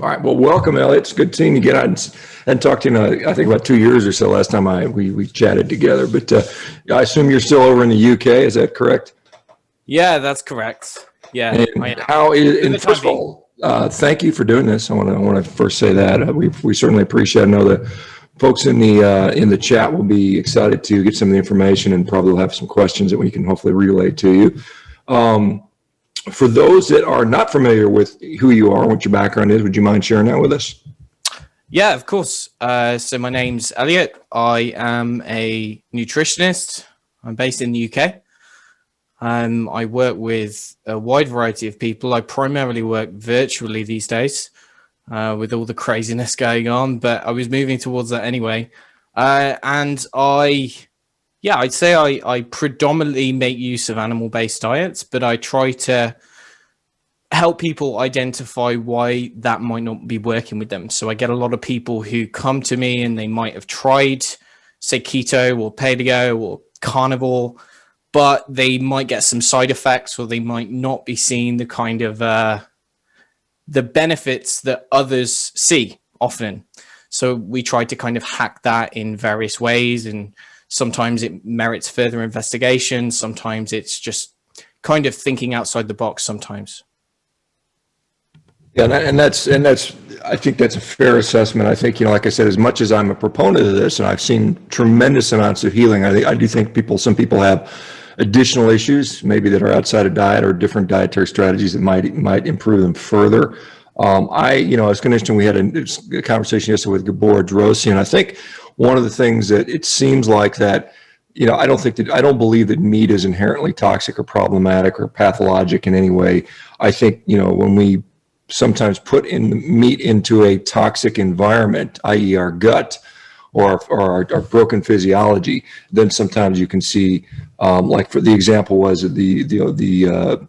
All right. Well, welcome, Elliot. It's good seeing you get out and talk to you. I think about 2 years or so last time we chatted together. But I assume you're still over in the UK. Is that correct? Yeah, that's correct. Yeah. And first of all, thank you for doing this. I want to first say that we certainly appreciate it. I know that folks in the chat will be excited to get some of the information and probably will have some questions that we can hopefully relay to you. For those that are not familiar with who you are, what your background is, would you mind sharing that with us? Yeah, of course. So my name's Elliot. I am a nutritionist. I'm based in the UK. I work with a wide variety of people. I primarily work virtually these days with all the craziness going on, but I was moving towards that anyway. And I'd say I predominantly make use of animal-based diets, but I try to help people identify why that might not be working with them. So I get a lot of people who come to me and they might have tried, say, keto or paleo or carnivore, but they might get some side effects or they might not be seeing the kind of the benefits that others see often. So we try to kind of hack that in various ways, and sometimes it merits further investigation. Sometimes it's just kind of thinking outside the box sometimes. Yeah, and that's I think that's a fair assessment. I think, like I said, as much as I'm a proponent of this, and I've seen tremendous amounts of healing, I do think some people have additional issues maybe that are outside of diet or different dietary strategies that might improve them further. It's interesting. We had a conversation yesterday with Gabor Drosy, and I think one of the things that it seems like that, I don't believe that meat is inherently toxic or problematic or pathologic in any way. I think, when we sometimes put in meat into a toxic environment, i.e. our gut or our broken physiology, then sometimes you can see, like for the example was the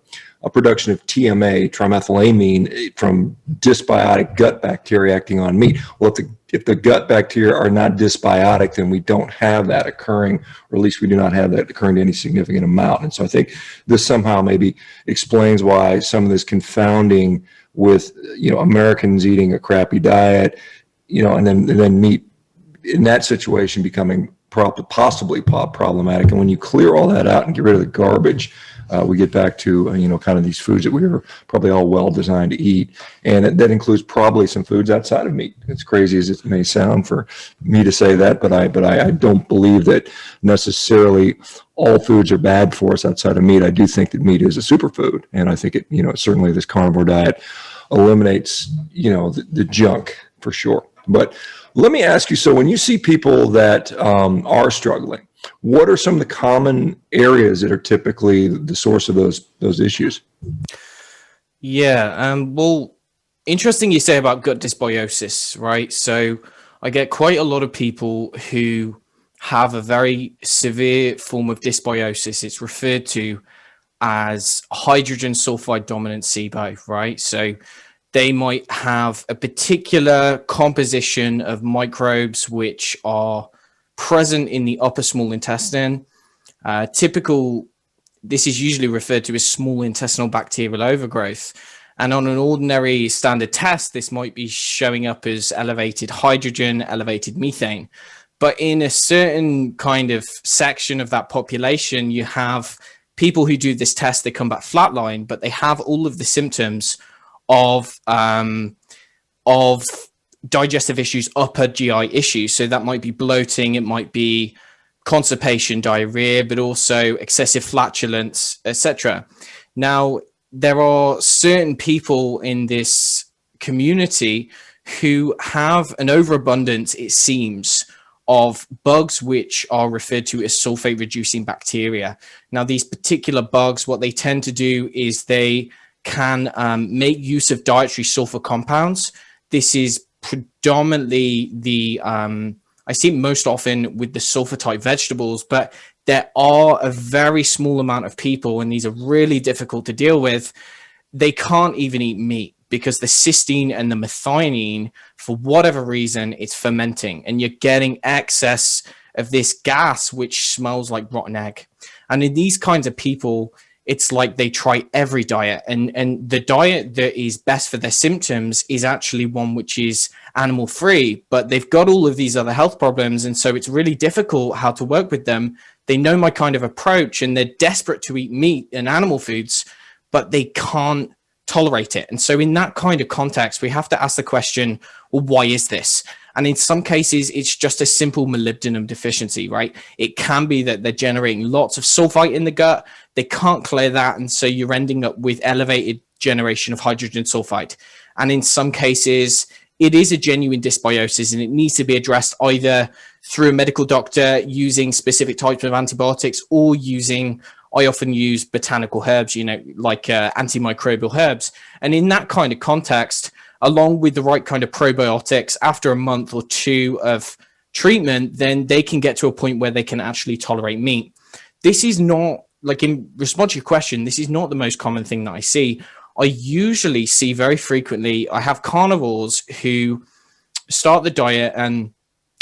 production of TMA, trimethylamine, from dysbiotic gut bacteria acting on meat. Well, if the gut bacteria are not dysbiotic, then we don't have that occurring, or at least we do not have that occurring to any significant amount. And so I think this somehow maybe explains why some of this confounding with, Americans eating a crappy diet, and then meat in that situation becoming possibly problematic. And when you clear all that out and get rid of the garbage, we get back to, kind of these foods that we were probably all well designed to eat. And that includes probably some foods outside of meat. It's crazy as it may sound for me to say that, but I don't believe that necessarily all foods are bad for us outside of meat. I do think that meat is a superfood. And I think it, certainly this carnivore diet eliminates, the junk for sure. But let me ask you, so when you see people that are struggling, what are some of the common areas that are typically the source of those issues? Yeah, well, interesting you say about gut dysbiosis, right? So I get quite a lot of people who have a very severe form of dysbiosis. It's referred to as hydrogen sulfide dominant SIBO, right? So they might have a particular composition of microbes which are present in the upper small intestine. This is usually referred to as small intestinal bacterial overgrowth. And on an ordinary standard test, this might be showing up as elevated hydrogen, elevated methane. But in a certain kind of section of that population, you have people who do this test, they come back flatline, but they have all of the symptoms of digestive issues, upper GI issues. So that might be bloating, it might be constipation, diarrhea, but also excessive flatulence, etc. Now, there are certain people in this community who have an overabundance, it seems, of bugs which are referred to as sulfate reducing bacteria. Now, these particular bugs, what they tend to do is they can make use of dietary sulfur compounds. This is predominantly I see it most often with the sulfur type vegetables, but there are a very small amount of people, and these are really difficult to deal with. They can't even eat meat because the cysteine and the methionine, for whatever reason, it's fermenting, and you're getting excess of this gas which smells like rotten egg. And in these kinds of people, it's like they try every diet, and the diet that is best for their symptoms is actually one which is animal free, but they've got all of these other health problems, and so it's really difficult how to work with them. They know my kind of approach and they're desperate to eat meat and animal foods, but they can't tolerate it. And so in that kind of context, we have to ask the question, well, why is this? And in some cases, it's just a simple molybdenum deficiency, right? It can be that they're generating lots of sulfite in the gut. They can't clear that. And so you're ending up with elevated generation of hydrogen sulfide. And in some cases, it is a genuine dysbiosis, and it needs to be addressed either through a medical doctor using specific types of antibiotics, or using, I often use botanical herbs, like antimicrobial herbs. And in that kind of context, along with the right kind of probiotics, after a month or two of treatment, then they can get to a point where they can actually tolerate meat. This is not, like, in response to your question, this is not the most common thing that I see. I usually see very frequently, I have carnivores who start the diet and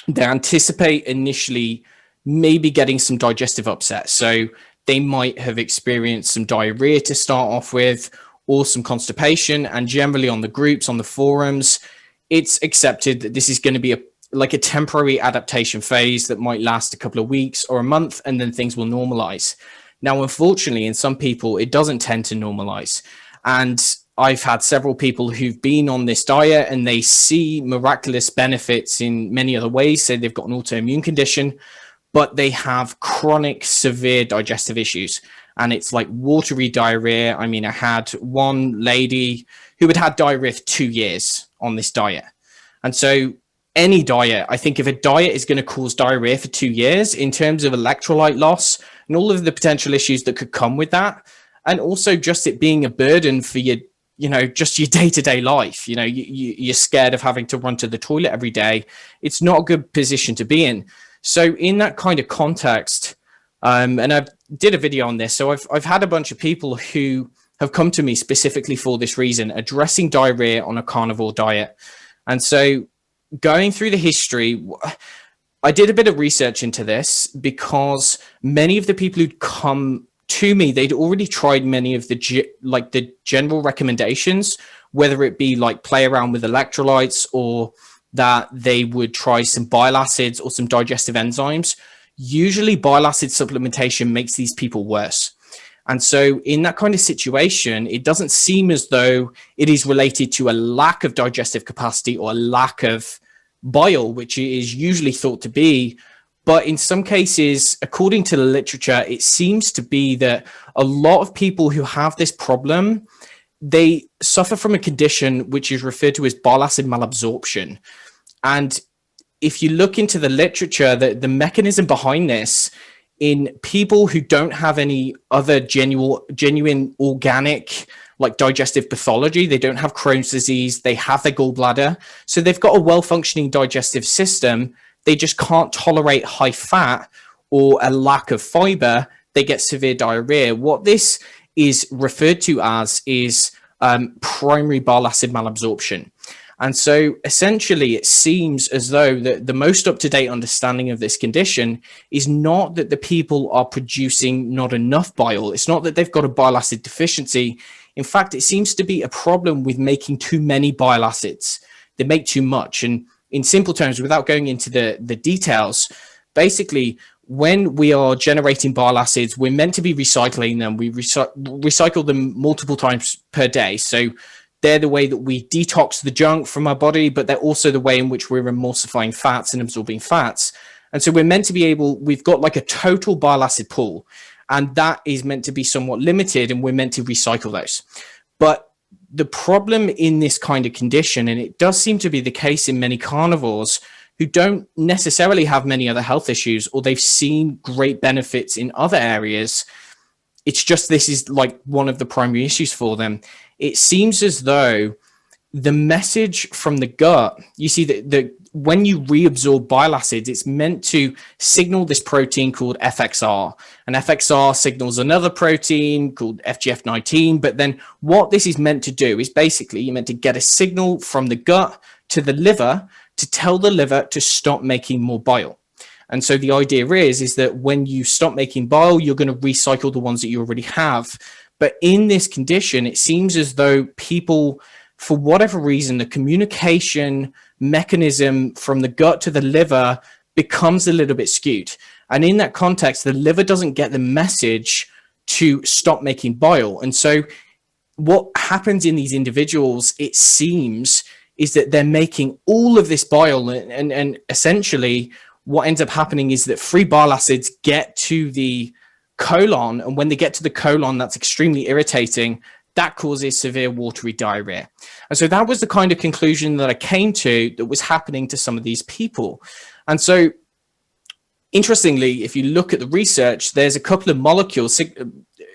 they anticipate initially maybe getting some digestive upset. So they might have experienced some diarrhea to start off with, or some constipation. And generally on the groups, on the forums, it's accepted that this is going to be a temporary adaptation phase that might last a couple of weeks or a month, and then things will normalize. Now, unfortunately, in some people, it doesn't tend to normalize. And I've had several people who've been on this diet and they see miraculous benefits in many other ways. Say they've got an autoimmune condition, but they have chronic, severe digestive issues. And it's like watery diarrhea. I mean, I had one lady who had diarrhea for 2 years on this diet. And so any diet, I think if a diet is going to cause diarrhea for 2 years, in terms of electrolyte loss and all of the potential issues that could come with that, and also just it being a burden for your, just your day-to-day life, you're scared of having to run to the toilet every day. It's not a good position to be in. So in that kind of context, and I did a video on this. So I've had a bunch of people who have come to me specifically for this reason, addressing diarrhea on a carnivore diet. And so going through the history, I did a bit of research into this because many of the people who'd come to me, they'd already tried many of the general recommendations, whether it be like play around with electrolytes, or that they would try some bile acids or some digestive enzymes. Usually bile acid supplementation makes these people worse. And so in that kind of situation, it doesn't seem as though it is related to a lack of digestive capacity or a lack of bile, which it is usually thought to be. But in some cases, according to the literature, it seems to be that a lot of people who have this problem, they suffer from a condition which is referred to as bile acid malabsorption. And if you look into the literature, the mechanism behind this in people who don't have any other genuine organic, like digestive pathology, they don't have Crohn's disease, they have their gallbladder, so they've got a well-functioning digestive system. They just can't tolerate high fat or a lack of fiber. They get severe diarrhea. What this is referred to as is primary bile acid malabsorption. And so essentially it seems as though the most up-to-date understanding of this condition is not that the people are producing not enough bile. It's not that they've got a bile acid deficiency. In fact, it seems to be a problem with making too many bile acids. They make too much. And in simple terms, without going into the details, basically, when we are generating bile acids, we're meant to be recycling them. We recycle them multiple times per day. So they're the way that we detox the junk from our body, but they're also the way in which we're emulsifying fats and absorbing fats. And so we're meant to be we've got like a total bile acid pool, and that is meant to be somewhat limited, and we're meant to recycle those. But the problem in this kind of condition, and it does seem to be the case in many carnivores who don't necessarily have many other health issues, or they've seen great benefits in other areas, it's just this is like one of the primary issues for them. It seems as though the message from the gut, you see that when you reabsorb bile acids, it's meant to signal this protein called FXR, and FXR signals another protein called FGF19. But then what this is meant to do is basically you're meant to get a signal from the gut to the liver to tell the liver to stop making more bile. And so the idea is that when you stop making bile, you're going to recycle the ones that you already have. But in this condition, it seems as though people, for whatever reason, the communication mechanism from the gut to the liver becomes a little bit skewed. And in that context, the liver doesn't get the message to stop making bile. And so what happens in these individuals, it seems, is that they're making all of this bile, and essentially what ends up happening is that free bile acids get to the colon, and when they get to the colon, that's extremely irritating. That causes severe watery diarrhea. And so that was the kind of conclusion that I came to that was happening to some of these people. And so interestingly, if you look at the research, there's a couple of molecules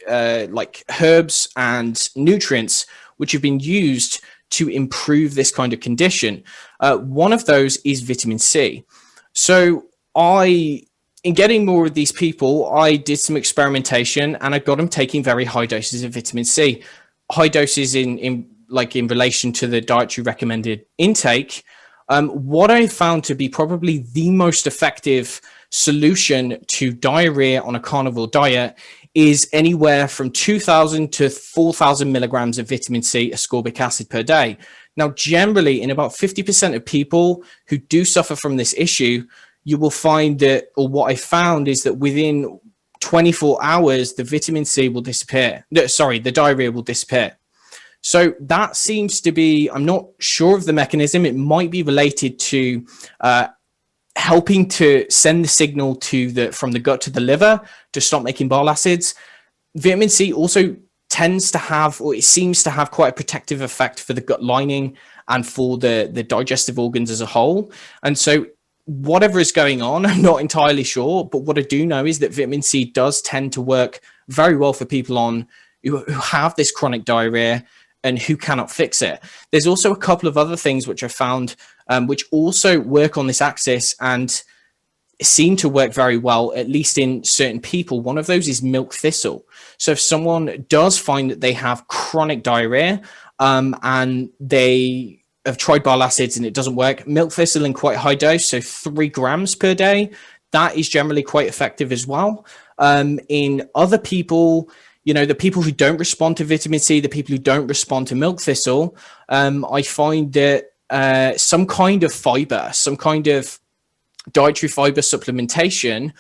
like herbs and nutrients which have been used to improve this kind of condition. One of those is vitamin C. So in getting more of these people, I did some experimentation and I got them taking very high doses of vitamin C. High doses in relation to the dietary recommended intake. What I found to be probably the most effective solution to diarrhea on a carnivore diet is anywhere from 2,000 to 4,000 milligrams of vitamin C ascorbic acid per day. Now, generally, in about 50% of people who do suffer from this issue, you will find that, or what I found is that within 24 hours, the vitamin C will disappear. The diarrhea will disappear. So that seems to be, I'm not sure of the mechanism. It might be related to helping to send the signal from the gut to the liver to stop making bile acids. Vitamin C also tends to have, or it seems to have, quite a protective effect for the gut lining and for the digestive organs as a whole. And so whatever is going on, I'm not entirely sure, but what I do know is that vitamin C does tend to work very well for people who have this chronic diarrhea and who cannot fix it. There's also a couple of other things which I found which also work on this axis and seem to work very well, at least in certain people. One of those is milk thistle. So if someone does find that they have chronic diarrhea and they have tried bile acids and it doesn't work, milk thistle in quite high dose, so 3 grams per day, that is generally quite effective as well. In other people, the people who don't respond to vitamin C, the people who don't respond to milk thistle, I find that some kind of fiber, some kind of dietary fiber supplementation,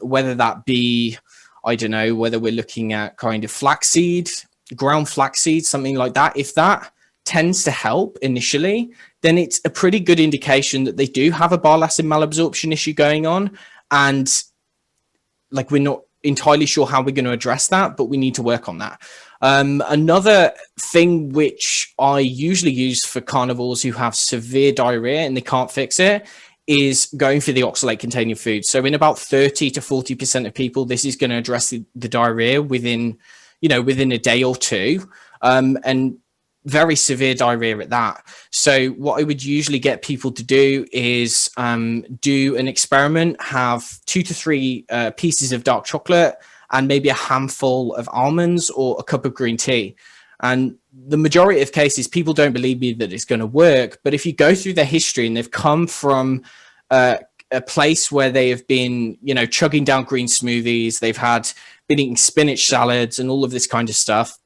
whether that be, I don't know, whether we're looking at kind of flaxseed, ground flaxseed, something like that, if that tends to help initially, then it's a pretty good indication that they do have a bile acid malabsorption issue going on. And we're not entirely sure how we're going to address that, but we need to work on that. Another thing which I usually use for carnivores who have severe diarrhea and they can't fix it is going for the oxalate containing foods. So in about 30 to 40% of people, this is going to address the diarrhea within a day or two, and very severe diarrhea at that. So what I would usually get people to do is do an experiment, have 2 to 3 pieces of dark chocolate and maybe a handful of almonds or a cup of green tea. And the majority of cases, people don't believe me that it's going to work. But if you go through their history and they've come from a place where they have been, chugging down green smoothies, they've been eating spinach salads and all of this kind of stuff,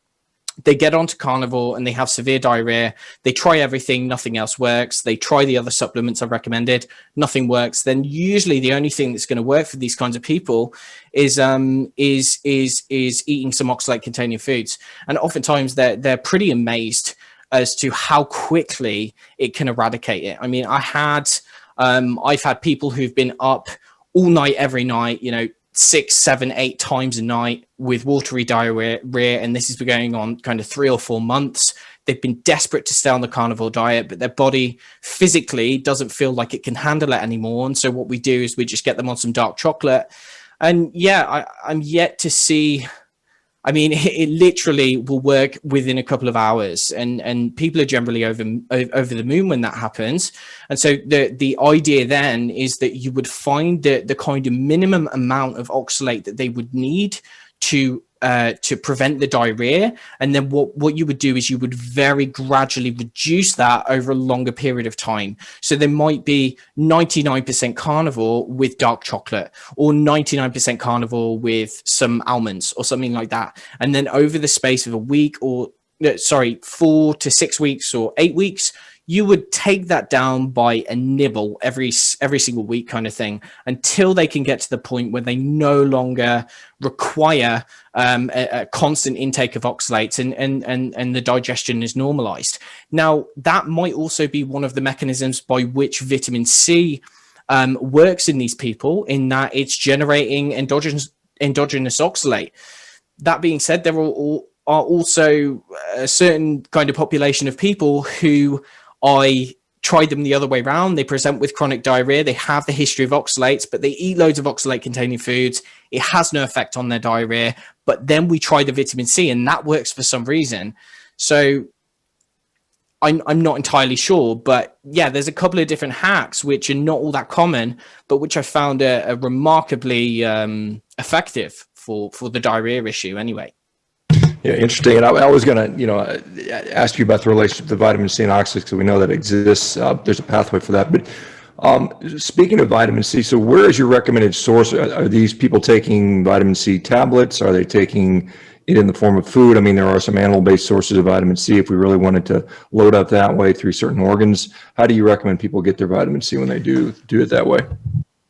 they get onto carnivore and they have severe diarrhea. They try everything, nothing else works. They try the other supplements I've recommended, nothing works. Then usually the only thing that's going to work for these kinds of people is eating some oxalate containing foods. And oftentimes they're pretty amazed as to how quickly it can eradicate it. I mean, I've had people who've been up all night, every night, 6, 7, 8 times a night with watery diarrhea, and this has been going on kind of 3 or 4 months. They've been desperate to stay on the carnivore diet, but their body physically doesn't feel like it can handle it anymore. And so what we do is we just get them on some dark chocolate. And yeah, I'm yet to see, I mean, it literally will work within a couple of hours, and people are generally over the moon when that happens. And so the idea then is that you would find the kind of minimum amount of oxalate that they would need to to prevent the diarrhea. And then what you would do is you would very gradually reduce that over a longer period of time. So there might be 99% carnivore with dark chocolate, or 99% carnivore with some almonds or something like that. And then over the space of a week, or 4 to 6 weeks or 8 weeks, you would take that down by a nibble every single week, kind of thing, until they can get to the point where they no longer require a constant intake of oxalates, and the digestion is normalized. Now, that might also be one of the mechanisms by which vitamin C works in these people, in that it's generating endogenous oxalate. That being said, there are also a certain kind of population of people who I tried them the other way around. They present with chronic diarrhea. They have the history of oxalates, but they eat loads of oxalate containing foods. It has no effect on their diarrhea. But then we try the vitamin C, and that works for some reason. So I'm not entirely sure, but yeah, there's a couple of different hacks which are not all that common, but which I found are remarkably effective for the diarrhea issue anyway. Yeah, interesting. And I was going to, ask you about the relationship to vitamin C and oxalates, because we know that exists. There's a pathway for that. But speaking of vitamin C, so where is your recommended source? Are these people taking vitamin C tablets? Are they taking it in the form of food? I mean, there are some animal-based sources of vitamin C if we really wanted to load up that way through certain organs. How do you recommend people get their vitamin C when they do it that way?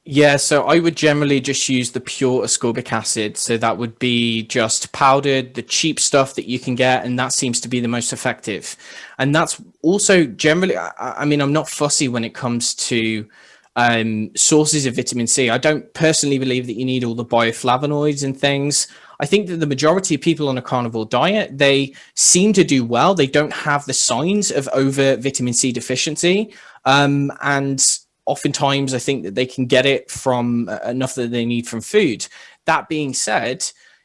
Yeah, so I would generally just use the pure ascorbic acid. So that would be just powdered, the cheap stuff that you can get, and that seems to be the most effective. And that's also generally, I mean, I'm not fussy when it comes to sources of vitamin C. I don't personally believe that you need all the bioflavonoids and things. I think that the majority of people on a carnivore diet, they seem to do well. They don't have the signs of over vitamin C deficiency. And oftentimes I think that they can get it from enough that they need from food. That being said,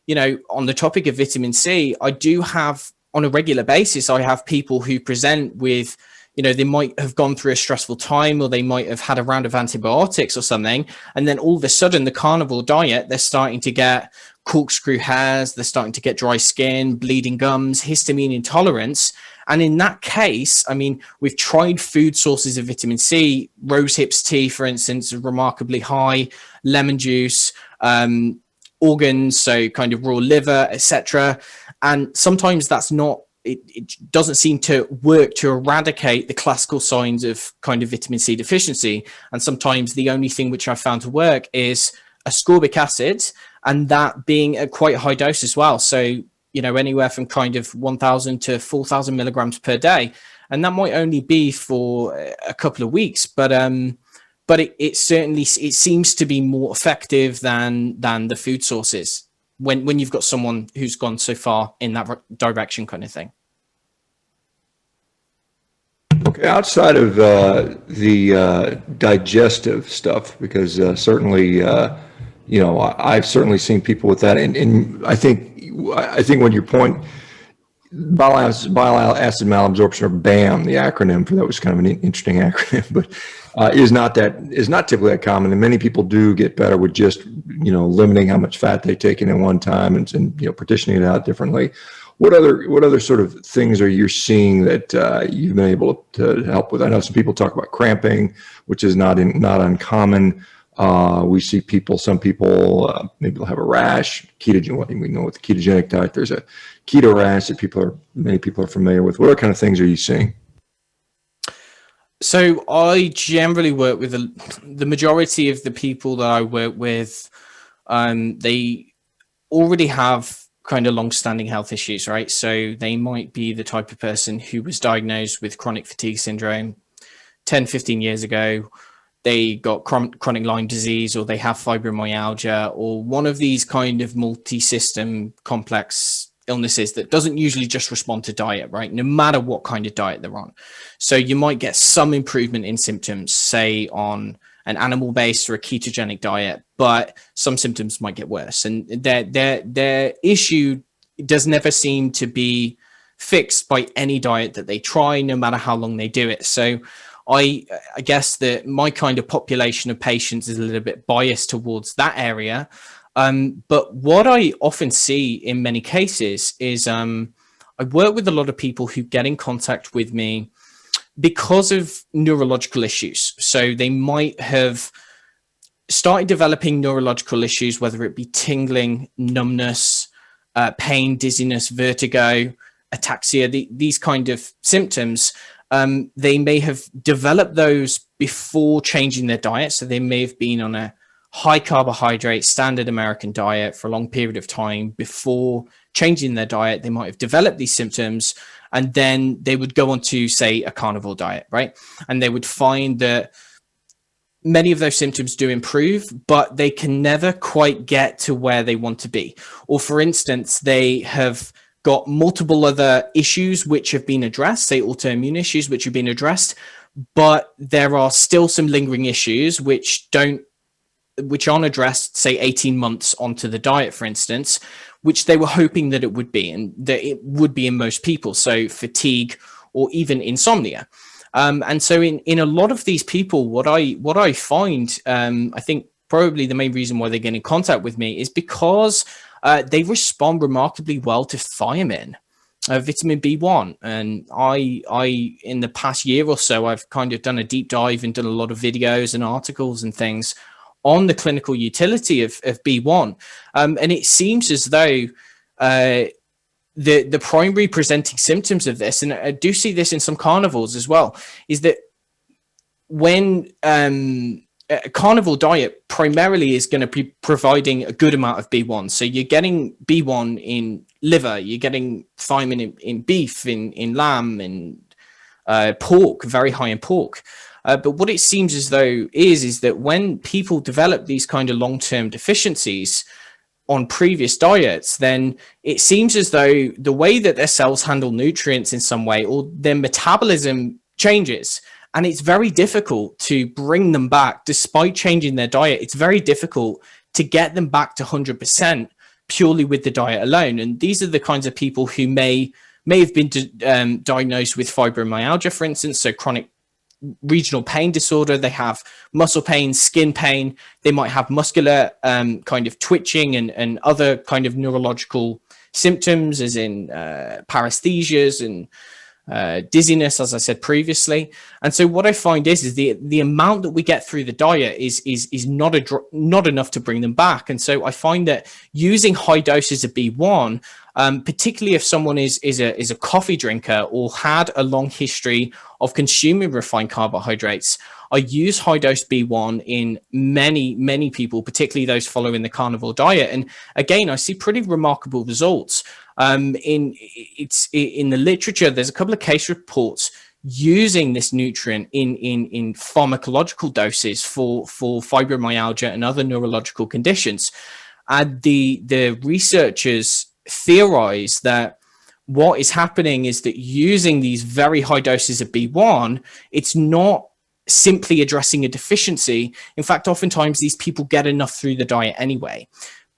on the topic of vitamin C, I do have, on a regular basis, I have people who present with, they might have gone through a stressful time, or they might have had a round of antibiotics or something. And then all of a sudden, the carnivore diet, they're starting to get corkscrew hairs, they're starting to get dry skin, bleeding gums, histamine intolerance. And in that case, I mean, we've tried food sources of vitamin C. Rose hips tea, for instance, is remarkably high. Lemon juice, organs, so kind of raw liver, etc. And sometimes that's not, it doesn't seem to work to eradicate the classical signs of kind of vitamin C deficiency. And sometimes the only thing which I found to work is ascorbic acid, and that being at quite a high dose as well. So anywhere from kind of 1,000 to 4,000 milligrams per day. And that might only be for a couple of weeks, but it certainly, it seems to be more effective than the food sources when you've got someone who's gone so far in that direction, kind of thing. Okay, outside of the digestive stuff, because certainly, I've certainly seen people with that, and I think when your point, bile acid malabsorption, or BAM, the acronym for that was kind of an interesting acronym, but is not typically that common, and many people do get better with just limiting how much fat they take in at one time, and partitioning it out differently. What other sort of things are you seeing that you've been able to help with? I know some people talk about cramping, which is not uncommon. We see some people maybe they'll have a rash. Ketogen, we know with the ketogenic diet, there's a keto rash that many people are familiar with. What other kind of things are you seeing? So I generally work with the majority of the people that I work with. They already have kind of long-standing health issues, right? So they might be the type of person who was diagnosed with chronic fatigue syndrome 10, 15 years ago. They got chronic Lyme disease, or they have fibromyalgia, or one of these kind of multi-system complex illnesses that doesn't usually just respond to diet, right? No matter what kind of diet they're on. So you might get some improvement in symptoms, say on an animal-based or a ketogenic diet, but some symptoms might get worse. And their issue does never seem to be fixed by any diet that they try, no matter how long they do it. So I guess that my kind of population of patients is a little bit biased towards that area. But what I often see in many cases is I work with a lot of people who get in contact with me because of neurological issues. So they might have started developing neurological issues, whether it be tingling, numbness, pain, dizziness, vertigo, ataxia, these kind of symptoms. They may have developed those before changing their diet. So they may have been on a high carbohydrate standard American diet for a long period of time before changing their diet. They might have developed these symptoms, and then they would go on to, say, a carnivore diet, right? And they would find that many of those symptoms do improve, but they can never quite get to where they want to be. Or for instance, they have got multiple other issues which have been addressed, say autoimmune issues which have been addressed, but there are still some lingering issues which aren't addressed, say 18 months onto the diet, for instance, which they were hoping that it would be, and that it would be in most people. So fatigue or even insomnia. And so in a lot of these people, what I find, I think probably the main reason why they get in contact with me is because they respond remarkably well to thiamine, vitamin B1. And I in the past year or so, I've kind of done a deep dive and done a lot of videos and articles and things on the clinical utility of B1. And it seems as though the primary presenting symptoms of this, and I do see this in some carnivores as well, is that when a carnivore diet primarily is going to be providing a good amount of B1. So you're getting B1 in liver, you're getting thiamine in beef, in lamb, in pork, very high in pork. But what it seems as though is that when people develop these kind of long-term deficiencies on previous diets, then it seems as though the way that their cells handle nutrients in some way, or their metabolism changes. And it's very difficult to bring them back despite changing their diet. It's very difficult to get them back to 100% purely with the diet alone. And these are the kinds of people who may have been diagnosed with fibromyalgia, for instance, so chronic regional pain disorder. They have muscle pain, skin pain. They might have muscular kind of twitching and other kind of neurological symptoms, as in paresthesias and dizziness, as I said previously. And so what I find is the amount that we get through the diet is not enough to bring them back. And so I find that using high doses of B1, particularly if someone is a coffee drinker or had a long history of consuming refined carbohydrates, I use high dose B1 in many people, particularly those following the carnivore diet. And again, I see pretty remarkable results. In the literature, there's a couple of case reports using this nutrient in pharmacological doses for fibromyalgia and other neurological conditions. And the researchers theorize that what is happening is that using these very high doses of B1, it's not simply addressing a deficiency. In fact, oftentimes these people get enough through the diet anyway.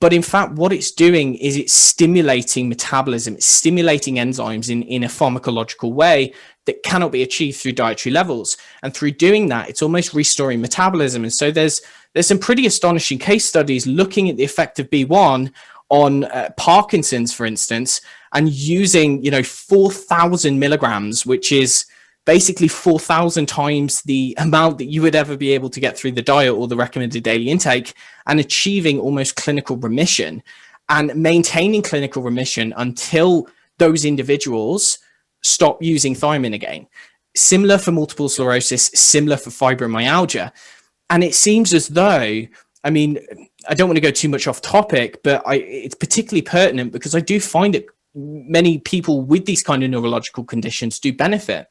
But in fact, what it's doing is it's stimulating metabolism, it's stimulating enzymes in a pharmacological way that cannot be achieved through dietary levels. And through doing that, it's almost restoring metabolism. And so there's some pretty astonishing case studies looking at the effect of B1 on Parkinson's, for instance, and using 4,000 milligrams, which is basically 4,000 times the amount that you would ever be able to get through the diet or the recommended daily intake, and achieving almost clinical remission and maintaining clinical remission until those individuals stop using thiamine again. Similar for multiple sclerosis, similar for fibromyalgia. And it seems as though, I mean, I don't want to go too much off topic, but it's particularly pertinent because I do find that many people with these kind of neurological conditions do benefit.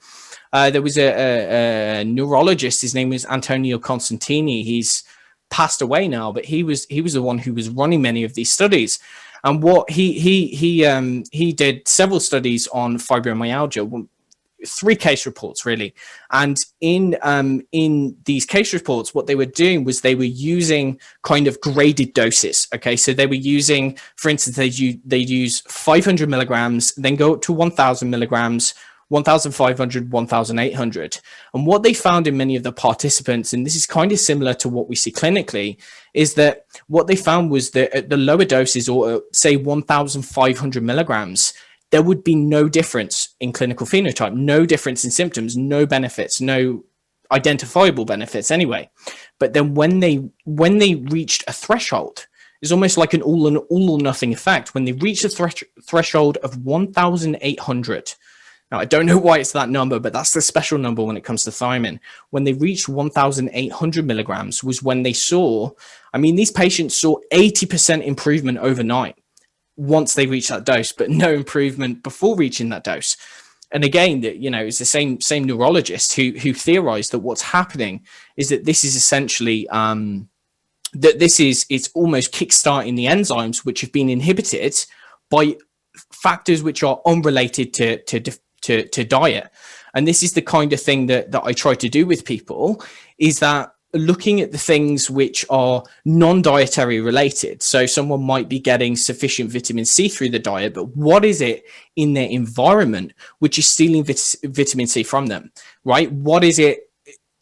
There was a neurologist, his name was Antonio Constantini. He's passed away now, but he was the one who was running many of these studies. And what he did several studies on fibromyalgia, 3 case reports really. And in these case reports, what they were doing was they were using kind of graded doses. Okay, so they were using, for instance, they'd use 500 milligrams, then go up to 1,000 milligrams, 1,500, 1,800. And what they found in many of the participants, and this is kind of similar to what we see clinically, is that what they found was that at the lower doses, or say 1,500 milligrams, there would be no difference in clinical phenotype, no difference in symptoms, no benefits, no identifiable benefits anyway. But then when they reached a threshold, it's almost like an all or nothing effect. When they reach a threshold of 1,800, now I don't know why it's that number, but that's the special number when it comes to thiamine. When they reached 1,800 milligrams was when they saw, I mean, these patients saw 80% improvement overnight once they reached that dose, but no improvement before reaching that dose. And again, that, you know, it's the same neurologist who theorized that what's happening is that this is essentially it's almost kickstarting the enzymes which have been inhibited by factors which are unrelated to diet. And this is the kind of thing that I try to do with people, is that looking at the things which are non-dietary related. So someone might be getting sufficient vitamin C through the diet, but what is it in their environment which is stealing vitamin C from them, right? What is it?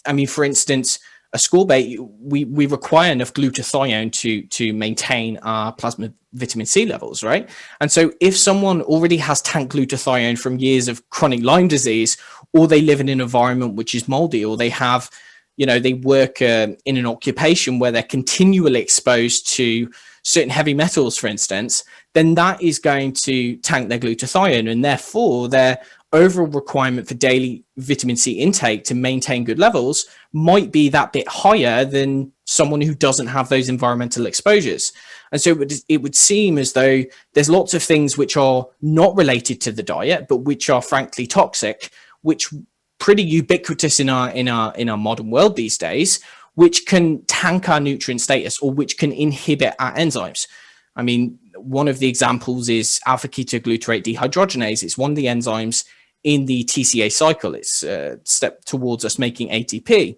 I mean, for instance, a school bait, we require enough glutathione to maintain our plasma vitamin C levels, right? And so if someone already has tank glutathione from years of chronic Lyme disease, or they live in an environment which is moldy, or they have, you know, they work in an occupation where they're continually exposed to certain heavy metals, for instance, then that is going to tank their glutathione, and therefore their overall requirement for daily vitamin C intake to maintain good levels might be that bit higher than someone who doesn't have those environmental exposures. And so it would seem as though there's lots of things which are not related to the diet, but which are frankly toxic, which pretty ubiquitous in our modern world these days, which can tank our nutrient status, or which can inhibit our enzymes. I mean, one of the examples is alpha ketoglutarate dehydrogenase. It's one of the enzymes in the TCA cycle. It's a step towards us making ATP,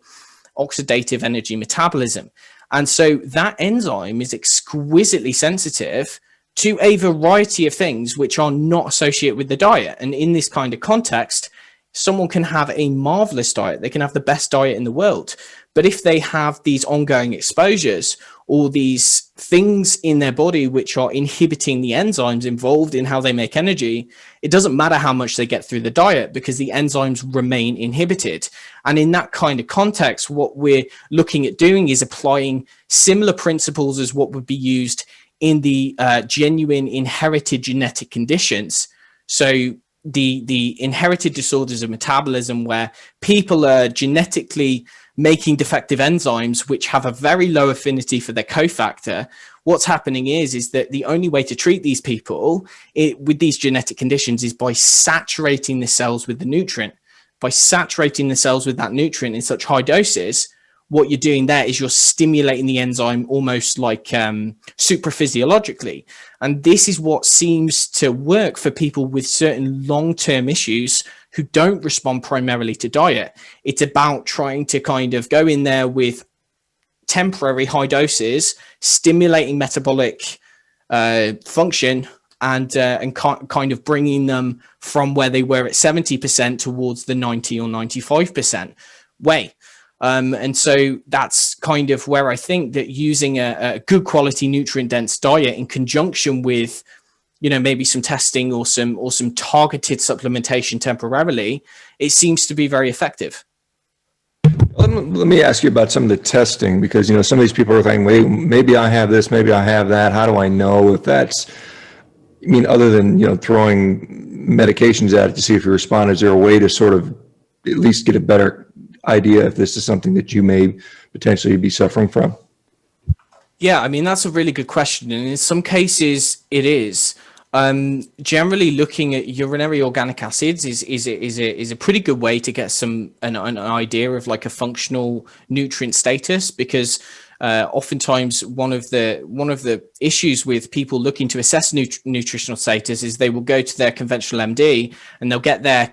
oxidative energy metabolism. And so that enzyme is exquisitely sensitive to a variety of things which are not associated with the diet. And in this kind of context, someone can have a marvelous diet. They can have the best diet in the world. But if they have these ongoing exposures, or these things in their body which are inhibiting the enzymes involved in how they make energy, it doesn't matter how much they get through the diet, because the enzymes remain inhibited. And in that kind of context, what we're looking at doing is applying similar principles as what would be used in the genuine inherited genetic conditions. So the inherited disorders of metabolism, where people are genetically making defective enzymes which have a very low affinity for their cofactor. What's happening is that the only way to treat these people with these genetic conditions is by saturating the cells with the nutrient. By saturating the cells with that nutrient in such high doses, what you're doing there is you're stimulating the enzyme almost like supraphysiologically. And this is what seems to work for people with certain long-term issues who don't respond primarily to diet. It's about trying to kind of go in there with temporary high doses, stimulating metabolic function, and kind of bringing them from where they were at 70% towards the 90 or 95% way. And so that's kind of where I think that using a good quality nutrient dense diet in conjunction with, you know, maybe some testing or some targeted supplementation temporarily, it seems to be very effective. Let me ask you about some of the testing, because, you know, some of these people are thinking, wait, maybe I have this, maybe I have that. How do I know if that's, I mean, other than, you know, throwing medications at it to see if you respond, is there a way to sort of at least get a better idea if this is something that you may potentially be suffering from? Yeah, I mean, that's a really good question. And in some cases it is. Generally looking at urinary organic acids is a pretty good way to get an idea of like a functional nutrient status, because oftentimes one of the issues with people looking to assess nutritional status is they will go to their conventional MD and they'll get their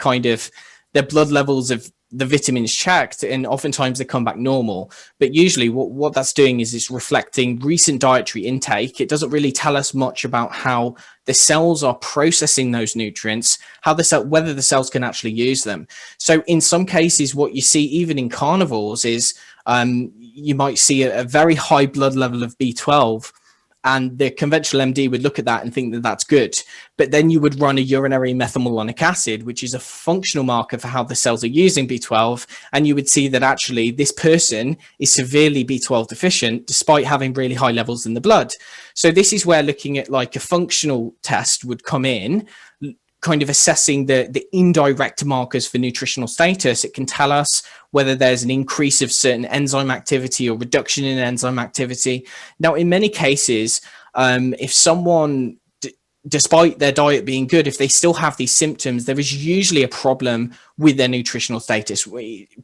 blood levels of the vitamins checked, and oftentimes they come back normal. But usually what that's doing is it's reflecting recent dietary intake. It doesn't really tell us much about how the cells are processing those nutrients, how whether the cells can actually use them. So in some cases, what you see even in carnivores is you might see a very high blood level of B12, and the conventional MD would look at that and think that that's good. But then you would run a urinary methylmalonic acid, which is a functional marker for how the cells are using B12. And you would see that actually this person is severely B12 deficient, despite having really high levels in the blood. So this is where looking at like a functional test would come in, kind of assessing the indirect markers for nutritional status. It can tell us whether there's an increase of certain enzyme activity or reduction in enzyme activity. Now, in many cases, if someone, despite their diet being good, if they still have these symptoms, there is usually a problem with their nutritional status,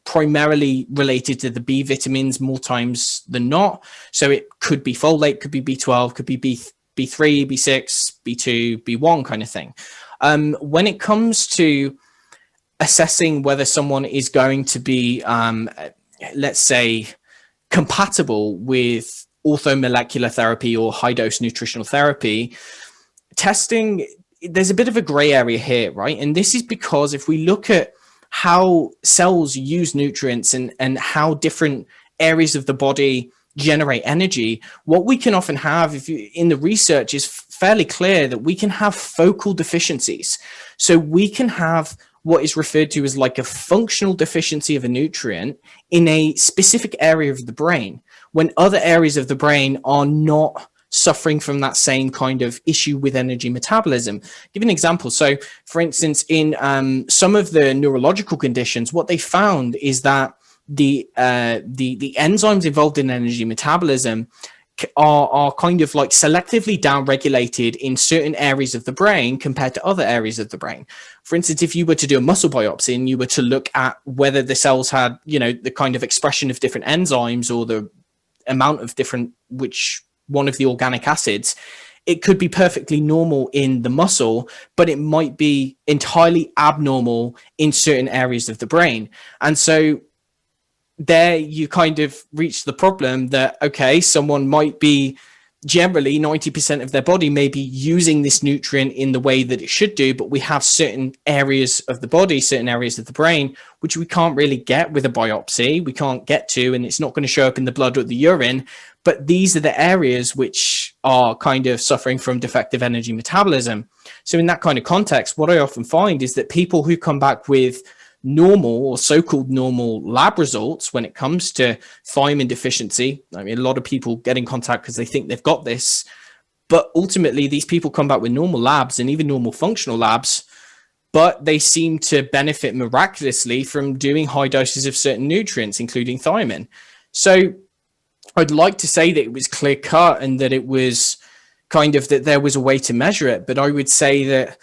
primarily related to the B vitamins more times than not. So it could be folate, could be B12, could be B3, B6, B2, B1 kind of thing. When it comes to assessing whether someone is going to be, let's say, compatible with orthomolecular therapy or high-dose nutritional therapy, testing, there's a bit of a gray area here, right? And this is because if we look at how cells use nutrients and how different areas of the body generate energy, what we can often have in the research is fairly clear that we can have focal deficiencies. So we can have what is referred to as like a functional deficiency of a nutrient in a specific area of the brain, when other areas of the brain are not suffering from that same kind of issue with energy metabolism. Give an example. So for instance, in some of the neurological conditions, what they found is that the enzymes involved in energy metabolism are kind of like selectively downregulated in certain areas of the brain compared to other areas of the brain. For instance, if you were to do a muscle biopsy and you were to look at whether the cells had, the kind of expression of different enzymes or the amount of different, which one of the organic acids, it could be perfectly normal in the muscle, but it might be entirely abnormal in certain areas of the brain. And so there you kind of reach the problem that, okay, someone might be generally 90% of their body may be using this nutrient in the way that it should do, but we have certain areas of the body, certain areas of the brain, which we can't really get with a biopsy. We can't get to, and it's not going to show up in the blood or the urine. But these are the areas which are kind of suffering from defective energy metabolism. So in that kind of context, what I often find is that people who come back with normal or so-called normal lab results when it comes to thiamine deficiency, I mean, a lot of people get in contact because they think they've got this, but ultimately these people come back with normal labs and even normal functional labs, but they seem to benefit miraculously from doing high doses of certain nutrients, including thiamine. So I'd like to say that it was clear cut and that it was kind of that there was a way to measure it, but I would say that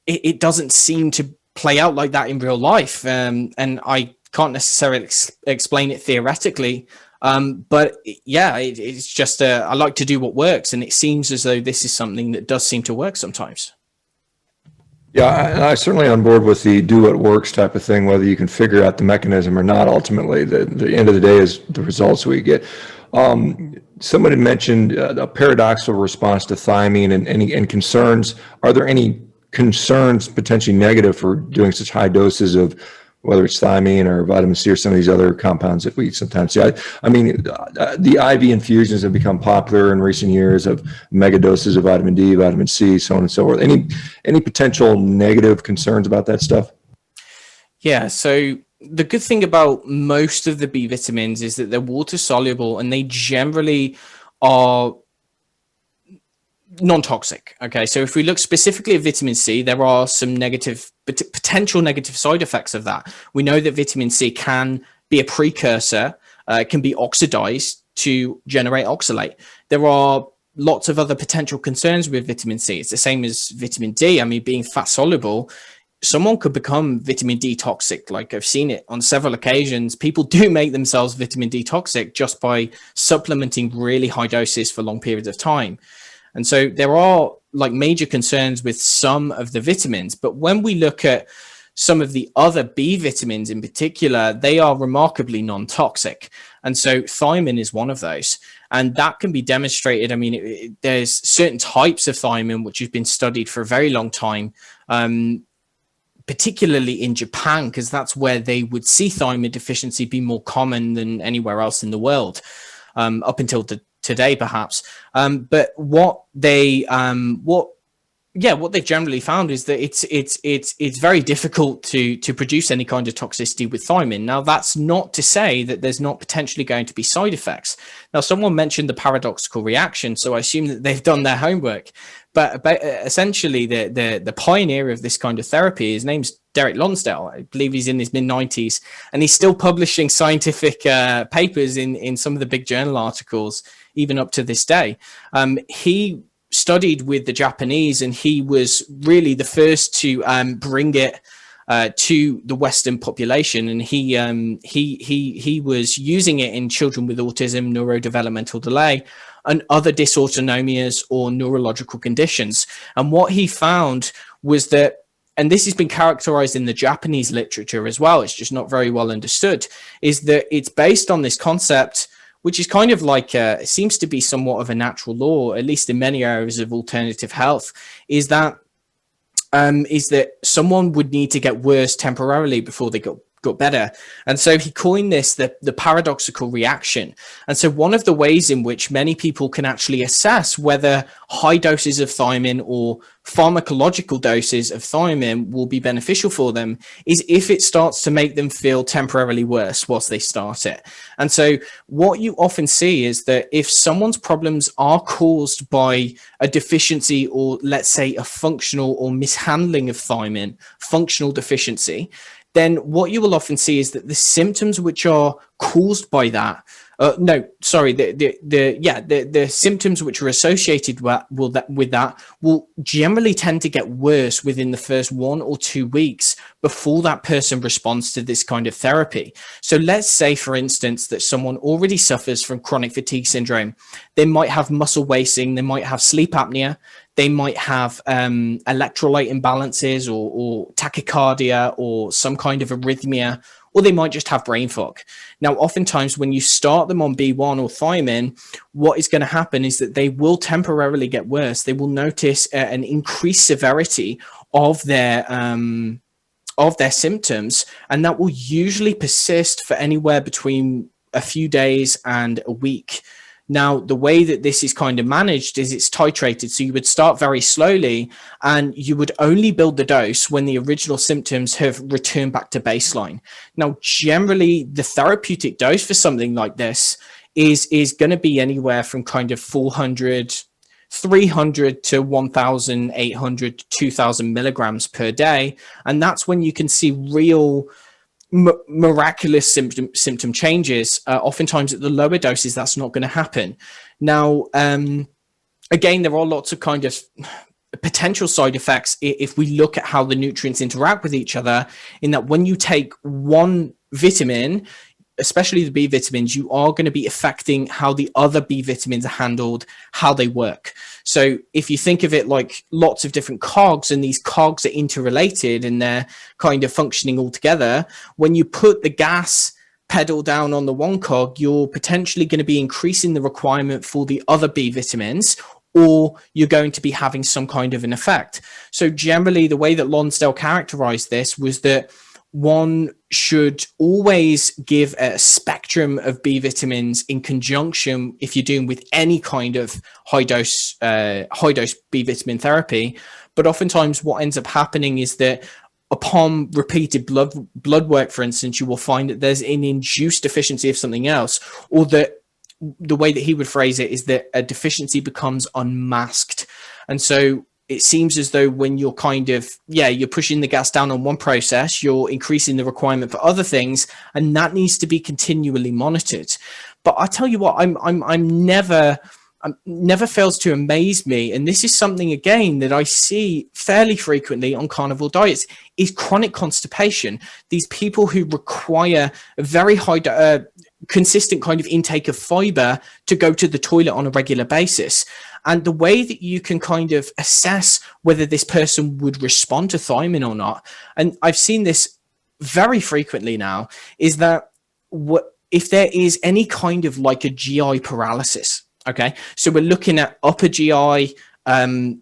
it doesn't seem to play out like that in real life. And I can't necessarily explain it theoretically. But yeah, it's just, I like to do what works. And it seems as though this is something that does seem to work sometimes. Yeah, I'm certainly on board with the do what works type of thing, whether you can figure out the mechanism or not. Ultimately, the end of the day is the results we get. Someone had mentioned a paradoxical response to thiamine and concerns. Are there any concerns potentially negative for doing such high doses of whether it's thiamine or vitamin C or some of these other compounds that we sometimes see? I mean, the IV infusions have become popular in recent years of mega doses of vitamin D, vitamin C, so on and so forth. Any potential negative concerns about that stuff? Yeah, so the good thing about most of the B vitamins is that they're water soluble and they generally are non-toxic. Okay, so if we look specifically at vitamin C, there are some potential negative side effects of that. We know that vitamin C can be a precursor, can be oxidized to generate oxalate. There are lots of other potential concerns with vitamin C. It's the same as vitamin D. I mean, being fat soluble, someone could become vitamin D toxic. Like I've seen it on several occasions. People do make themselves vitamin D toxic just by supplementing really high doses for long periods of time. And so there are like major concerns with some of the vitamins. But when we look at some of the other B vitamins in particular, they are remarkably non-toxic. And so thiamine is one of those. And that can be demonstrated. I mean, there's certain types of thiamine which have been studied for a very long time, particularly in Japan, because that's where they would see thiamine deficiency be more common than anywhere else in the world, up until today, perhaps. But what they've generally found is that it's very difficult to produce any kind of toxicity with thiamine. Now, that's not to say that there's not potentially going to be side effects. Now, someone mentioned the paradoxical reaction, so I assume that they've done their homework. But essentially, the pioneer of this kind of therapy, his name's Derek Lonsdale. I believe he's in his mid-90s, and he's still publishing scientific papers in some of the big journal articles, even up to this day. He studied with the Japanese, and he was really the first to bring it to the Western population. And he was using it in children with autism, neurodevelopmental delay, and other dysautonomias or neurological conditions. And what he found was that, and this has been characterized in the Japanese literature as well, it's just not very well understood, is that it's based on this concept, which is kind of like, it seems to be somewhat of a natural law, at least in many areas of alternative health, is that someone would need to get worse temporarily before they got better. And so he coined this the paradoxical reaction. And so one of the ways in which many people can actually assess whether high doses of thiamine or pharmacological doses of thiamine will be beneficial for them is if it starts to make them feel temporarily worse whilst they start it. And so what you often see is that if someone's problems are caused by a deficiency, or let's say a functional or mishandling of thiamine, functional deficiency, then what you will often see is that the symptoms which are caused by that, the symptoms which are associated with that will generally tend to get worse within the first 1 or 2 weeks before that person responds to this kind of therapy. So let's say, for instance, that someone already suffers from chronic fatigue syndrome. They might have muscle wasting, they might have sleep apnea, they might have electrolyte imbalances or tachycardia or some kind of arrhythmia, or they might just have brain fog. Now, oftentimes when you start them on B1 or thiamine, what is going to happen is that they will temporarily get worse. They will notice an increased severity of their symptoms, and that will usually persist for anywhere between a few days and a week. Now, the way that this is kind of managed is it's titrated. So you would start very slowly, and you would only build the dose when the original symptoms have returned back to baseline. Now, generally, the therapeutic dose for something like this is going to be anywhere from kind of 300 to 1,800 to 2,000 milligrams per day. And that's when you can see real miraculous symptom changes. Oftentimes at the lower doses, that's not going to happen. Now, again, there are lots of kind of potential side effects if we look at how the nutrients interact with each other, in that when you take one vitamin, especially the B vitamins, you are going to be affecting how the other B vitamins are handled, how they work. So if you think of it like lots of different cogs, and these cogs are interrelated and they're kind of functioning all together, when you put the gas pedal down on the one cog, you're potentially going to be increasing the requirement for the other B vitamins, or you're going to be having some kind of an effect. So generally, the way that Lonsdale characterized this was that one should always give a spectrum of B vitamins in conjunction if you're doing with any kind of high dose B vitamin therapy. But oftentimes what ends up happening is that upon repeated blood work, for instance, you will find that there's an induced deficiency of something else, or that the way that he would phrase it is that a deficiency becomes unmasked. And so it seems as though when you're kind of, you're pushing the gas down on one process, you're increasing the requirement for other things, and that needs to be continually monitored. But I tell you what, I'm never fails to amaze me, and this is something again that I see fairly frequently on carnivore diets, is chronic constipation. These people who require a very high consistent kind of intake of fiber to go to the toilet on a regular basis. And the way that you can kind of assess whether this person would respond to thiamine or not, and I've seen this very frequently now, is that if there is any kind of like a GI paralysis, okay, so we're looking at upper GI, the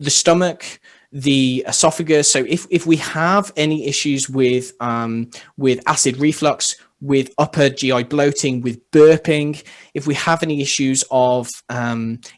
stomach, the esophagus. So if we have any issues with acid reflux, with upper GI bloating, with burping, if we have any issues of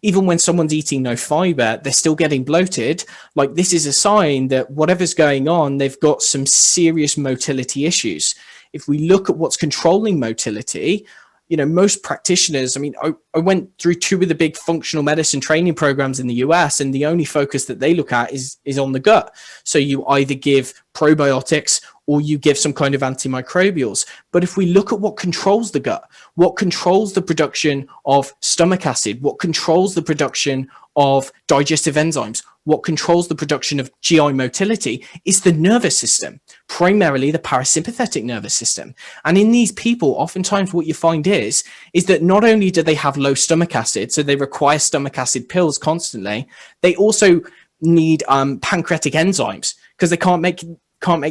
even when someone's eating no fiber, they're still getting bloated, like this is a sign that whatever's going on, they've got some serious motility issues. If we look at what's controlling motility, you know, most practitioners, I mean, I went through 2 of the big functional medicine training programs in the US, and the only focus that they look at is on the gut. So you either give probiotics or you give some kind of antimicrobials. But if we look at what controls the gut, what controls the production of stomach acid, what controls the production of digestive enzymes, what controls the production of GI motility is the nervous system, primarily the parasympathetic nervous system. And in these people, oftentimes what you find is that not only do they have low stomach acid, so they require stomach acid pills constantly, they also need pancreatic enzymes because they can't make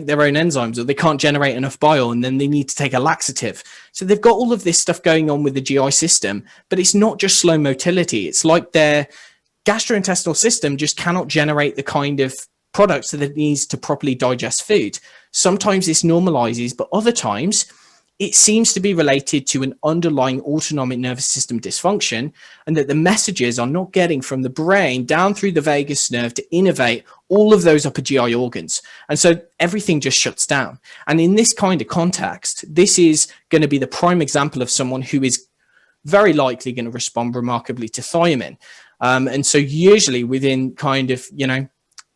their own enzymes, or they can't generate enough bile, and then they need to take a laxative. So they've got all of this stuff going on with the GI system, but it's not just slow motility. It's like their gastrointestinal system just cannot generate the kind of products that it needs to properly digest food. Sometimes this normalizes, but other times it seems to be related to an underlying autonomic nervous system dysfunction, and that the messages are not getting from the brain down through the vagus nerve to innervate all of those upper GI organs. And so everything just shuts down. And in this kind of context, this is going to be the prime example of someone who is very likely going to respond remarkably to thiamine. And so usually within kind of, you know,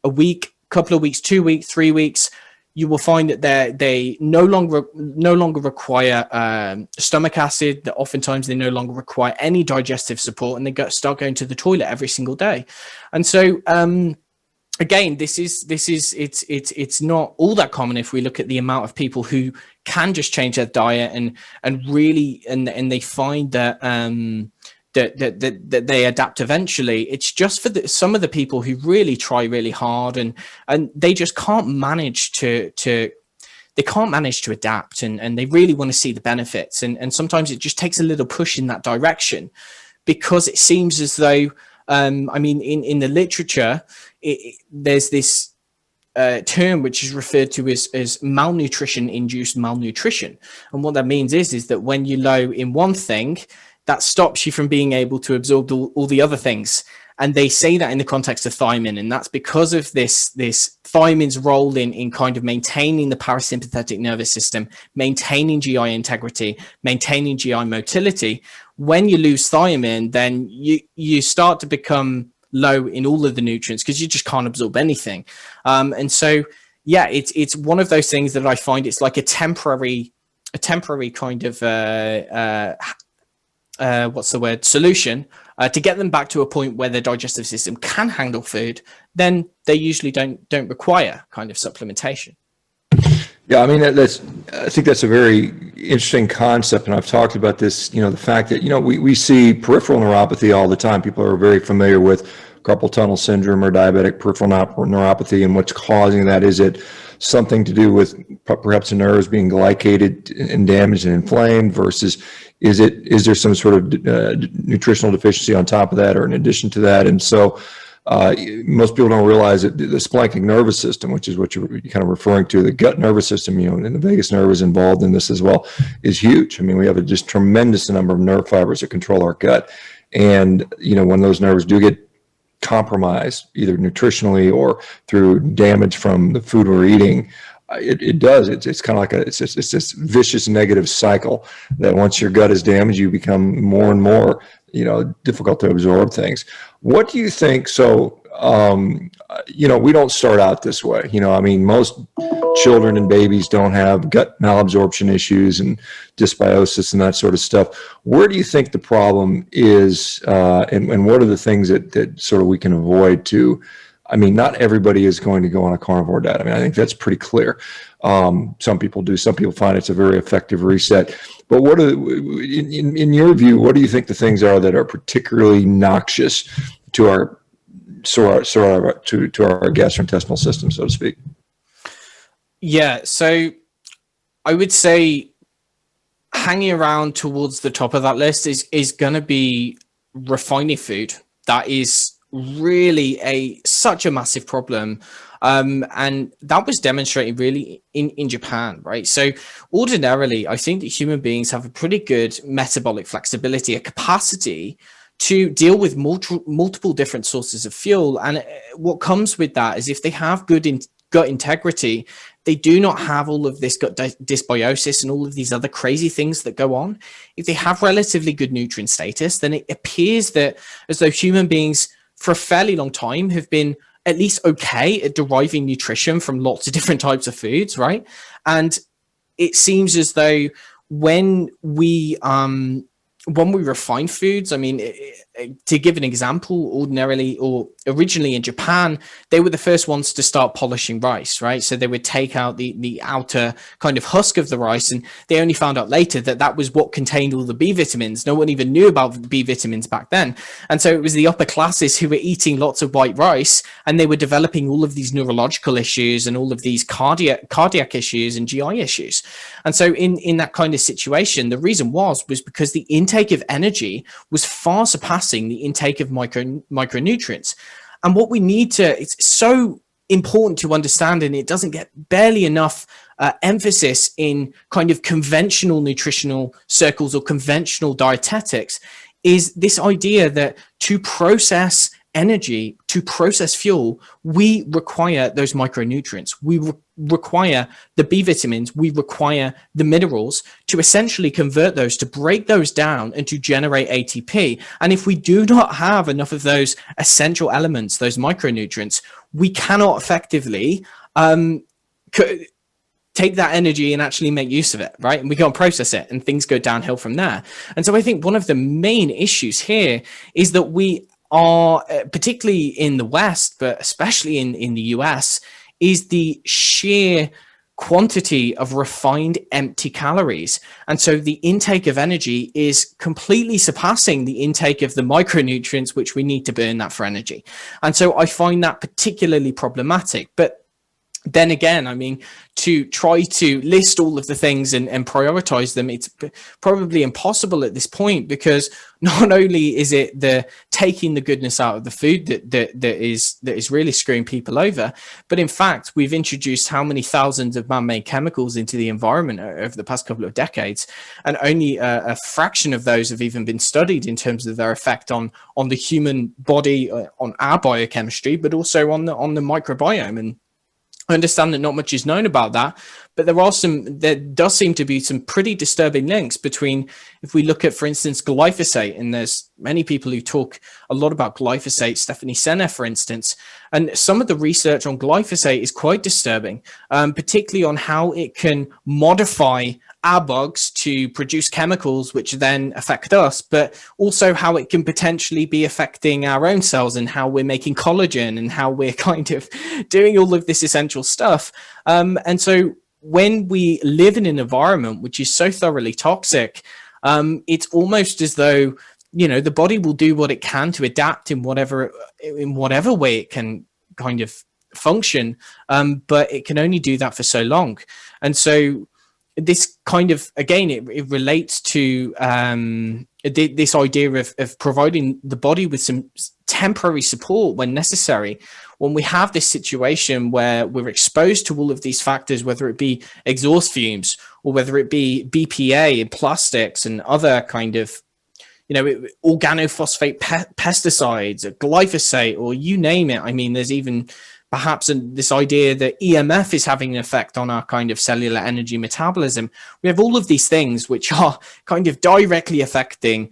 a week, couple of weeks, 2 weeks, 3 weeks, you will find that they no longer require stomach acid, that oftentimes they no longer require any digestive support, and they start going to the toilet every single day. And so again, it's not all that common if we look at the amount of people who can just change their diet and really they find that that they adapt eventually. It's just for some of the people who really try really hard and they just can't manage to adapt, and they really want to see the benefits, and sometimes it just takes a little push in that direction, because it seems as though I mean in the literature there's this term which is referred to as malnutrition induced malnutrition, and what that means is that when you're low in one thing, that stops you from being able to absorb all the other things. And they say that in the context of thiamine, and that's because of this thiamine's role in kind of maintaining the parasympathetic nervous system, maintaining GI integrity, maintaining GI motility. When you lose thiamine, then you start to become low in all of the nutrients because you just can't absorb anything. And so, yeah, it's one of those things that I find it's like a temporary kind of solution to get them back to a point where their digestive system can handle food. Then they usually don't require kind of supplementation. Yeah, I mean, I think that's a very interesting concept, and I've talked about this, you know, the fact that, you know, we see peripheral neuropathy all the time. People are very familiar with carpal tunnel syndrome or diabetic peripheral neuropathy, and what's causing that. Is it something to do with perhaps the nerves being glycated and damaged and inflamed, versus is there some sort of nutritional deficiency on top of that or in addition to that? And so most people don't realize that the splanchnic nervous system, which is what you're kind of referring to, the gut nervous system, you know, and the vagus nerve is involved in this as well, is huge. I mean, we have a just tremendous number of nerve fibers that control our gut. And, you know, when those nerves do get compromised, either nutritionally or through damage from the food we're eating, it does. It's kind of like it's this vicious negative cycle that once your gut is damaged, you become more and more, you know, difficult to absorb things. What do you think? So, you know, we don't start out this way. You know, I mean, most children and babies don't have gut malabsorption issues and dysbiosis and that sort of stuff. Where do you think the problem is, and what are the things that sort of we can avoid to I mean, not everybody is going to go on a carnivore diet. I mean, I think that's pretty clear. Some people do. Some people find it's a very effective reset. But what are, in your view, what do you think the things are that are particularly noxious to our gastrointestinal system, so to speak? Yeah, so I would say hanging around towards the top of that list is going to be refining food. That is really such a massive problem. And that was demonstrated really in Japan, right? So ordinarily, I think that human beings have a pretty good metabolic flexibility, a capacity to deal with multiple different sources of fuel. And what comes with that is if they have good gut integrity, they do not have all of this gut dysbiosis and all of these other crazy things that go on. If they have relatively good nutrient status, then it appears that as though human beings for a fairly long time have been at least okay at deriving nutrition from lots of different types of foods, right? And it seems as though when we refine foods, I mean, to give an example, ordinarily or originally in Japan, they were the first ones to start polishing rice, right? So they would take out the outer kind of husk of the rice, and they only found out later that that was what contained all the B vitamins. No one even knew about B vitamins back then. And so it was the upper classes who were eating lots of white rice, and they were developing all of these neurological issues and all of these cardiac issues and GI issues. And so in that kind of situation, the reason was because the intake of energy was far surpassing the intake of micronutrients. And what we need to, it's so important to understand, and it doesn't get barely enough emphasis in kind of conventional nutritional circles or conventional dietetics, is this idea that to process energy, to process fuel, we require those micronutrients. We require the B vitamins. We require the minerals to essentially convert those, to break those down and to generate ATP. And if we do not have enough of those essential elements, those micronutrients, we cannot effectively take that energy and actually make use of it, right? And we can't process it, and things go downhill from there. And so I think one of the main issues here is that we are, particularly in the West, but especially in the US, is the sheer quantity of refined empty calories. And so the intake of energy is completely surpassing the intake of the micronutrients, which we need to burn that for energy. And so I find that particularly problematic. But then again, I mean, to try to list all of the things and prioritize them, it's probably impossible at this point, because not only is it the taking the goodness out of the food that is really screwing people over, but in fact, we've introduced how many thousands of man-made chemicals into the environment over the past couple of decades, and only a fraction of those have even been studied in terms of their effect on the human body, on our biochemistry, but also on the microbiome. And I understand that not much is known about that, but there does seem to be some pretty disturbing links between, if we look at, for instance, glyphosate, and there's many people who talk a lot about glyphosate, Stephanie Senner, for instance, and some of the research on glyphosate is quite disturbing, particularly on how it can modify our bugs to produce chemicals which then affect us, but also how it can potentially be affecting our own cells and how we're making collagen and how we're kind of doing all of this essential stuff. And so when we live in an environment which is so thoroughly toxic, it's almost as though, you know, the body will do what it can to adapt in whatever way it can kind of function, but it can only do that for so long. And so this kind of, again, it relates to this idea of providing the body with some temporary support when necessary. When we have this situation where we're exposed to all of these factors, whether it be exhaust fumes or whether it be BPA and plastics and other kind of, you know, organophosphate pesticides, or glyphosate, or you name it. I mean, there's even perhaps this idea that EMF is having an effect on our kind of cellular energy metabolism. We have all of these things which are kind of directly affecting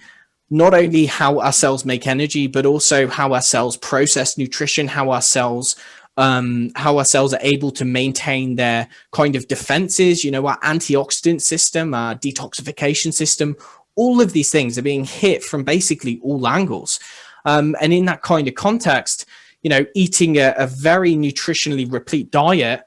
not only how our cells make energy, but also how our cells process nutrition, how our cells are able to maintain their kind of defenses, you know, our antioxidant system, our detoxification system. All of these things are being hit from basically all angles. And in that kind of context, eating a very nutritionally replete diet